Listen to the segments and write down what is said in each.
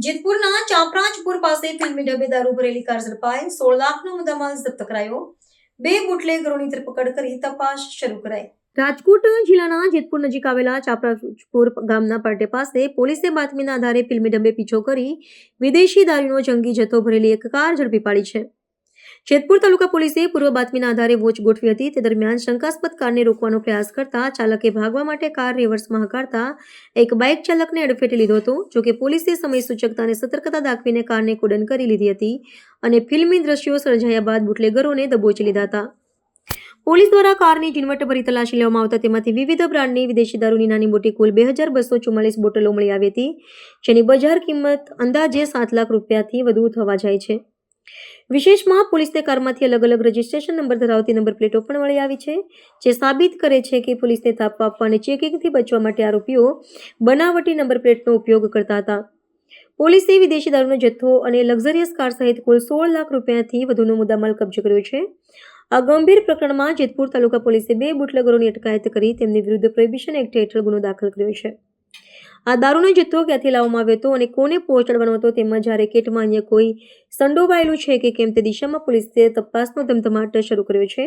જેતપુરના ચાપરાજપુર પાસે ફિલ્મી ઢબે દારૂ ભરેલી કાર ઝડપાઈ 16 લાખનો મુદ્દામાલ જપ્ત કરાયો. 2 બુટલેગરોની ધરપકડ કરી તપાસ શરૂ કરાઈ. રાજકોટ જિલ્લાના જેતપુર નજીક આવેલા ચાપરાજપુર ગામના પાટે પાસે પોલીસે બાતમીના આધારે ફિલ્મી ઢબે પીછો કરી વિદેશી દારૂનો જંગી જથ્થો ભરેલી એક કાર ઝડપી પાડી છે. જેતપુર તાલુકા પોલીસે પૂર્વ બાતમીના આધારે વોચ ગોઠવી હતી. તે દરમિયાન શંકાસ્પદ કારને રોકવાનો પ્રયાસ કરતા ચાલકે ભાગવા માટે કાર રિવર્સમાં હકારતા એક બાઇક ચાલકને અડફેટે લીધો હતો. જોકે પોલીસે સમય સૂચકતા અને સતર્કતા દાખવીને કારને કોડન કરી લીધી હતી અને ફિલ્મી દ્રશ્યો સર્જાયા બાદ બુટલેગરોને દબોચી લીધા હતા. પોલીસ દ્વારા કારની ઝીણવટભરી તલાશી લેવામાં આવતા તેમાંથી વિવિધ બ્રાન્ડની વિદેશી દારૂની નાની મોટી કુલ 2244 બોટલો મળી આવી હતી, જેની બજાર કિંમત અંદાજે 7 લાખ રૂપિયાથી વધુ થવા જાય છે. વિશેષમાં પોલીસને કારમાંથી અલગ અલગ રજિસ્ટ્રેશન નંબર ધરાવતી નંબર પ્લેટો પણ મળી આવી છે, જે સાબિત કરે છે કે પોલીસને તાપ આપવા અને ચેકિંગથી બચવા માટે આરોપીઓ બનાવટી નંબર પ્લેટનો ઉપયોગ કરતા હતા. પોલીસે વિદેશી દારૂનો જથ્થો અને લક્ઝરિયસ કાર સહિત કુલ 16 લાખ રૂપિયાથી વધુનો મુદ્દામાલ કબજે કર્યો છે. આ ગંભીર પ્રકરણમાં જેતપુર તાલુકા પોલીસે 2 બુટલેગરોની અટકાયત કરી તેમની વિરુદ્ધ પ્રોહિબિશન એક્ટ હેઠળ ગુનો દાખલ કર્યો છે. આ દારૂનો જથ્થો ક્યાંથી લાવવામાં આવ્યો હતો અને કોને પહોંચાડવાનો હતો, તેમજ આ રેકેટમાં અન્ય કોઈ સંડોવાયેલું છે કે કેમ તે દિશામાં પોલીસે તપાસનો ધમધમાટ શરૂ કર્યો છે.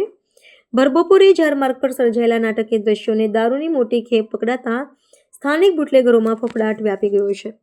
ભરબપોરે જાર માર્ગ પર સર્જાયેલા નાટકીય દ્રશ્યોને દારૂની મોટી ખેપ પકડાતા સ્થાનિક બુટલેગરોમાં ફફડાટ વ્યાપી ગયો છે.